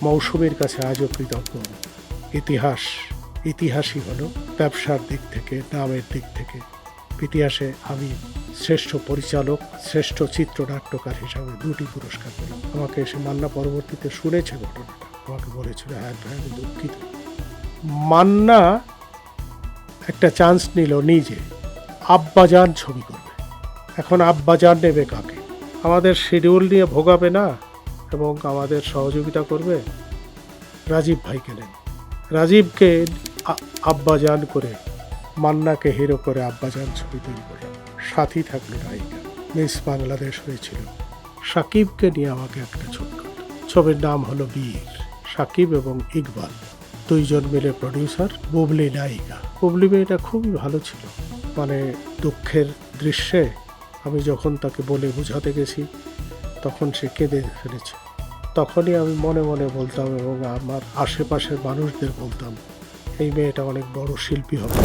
মৌসুমীর কাছে আজও কৃতজ্ঞ। ইতিহাসই হলো ব্যবসার দিক থেকে, নামের দিক থেকে। ইতিহাসে আমি শ্রেষ্ঠ পরিচালক, শ্রেষ্ঠ চিত্রনাট্যকার হিসাবে 2টি পুরস্কার পেলাম। আমাকে এসে মান্না পরবর্তীতে শুনেছে ঘটনাটা, আমাকে বলেছিল, হ্যাঁ ভাই আমি দুঃখিত। মান্না একটা চান্স নিল নিজে, আব্বাজান ছবি করবে। এখন আব্বাজান নেবে কাকে? আমাদের শিডিউল নিয়ে ভোগাবে না এবং আমাদের সহযোগিতা করবে। রাজীব ভাইকে নেন। রাজীবকে আব্বাজান করে, মান্নাকে হিরো করে আব্বাজান ছবি তৈরি করলাম। সাথী থাকলো নায়িকা, মিস বাংলাদেশ হয়েছিল। সাকিবকে নিয়ে আমাকে একটা ছবির নাম হলো বীর। সাকিব এবং ইকবাল 2 জন মিলে প্রডিউসার, বুবলি নায়িকা। বুবলি মেয়েটা খুবই ভালো ছিল, মানে দুঃখের দৃশ্যে আমি যখন তাকে বলে বোঝাতে গেছি তখন সে কেঁদে ফেলেছে। তখনই আমি মনে মনে বলতাম এবং আমার আশেপাশের মানুষদের বলতাম, এই মেয়েটা অনেক বড় শিল্পী হবে।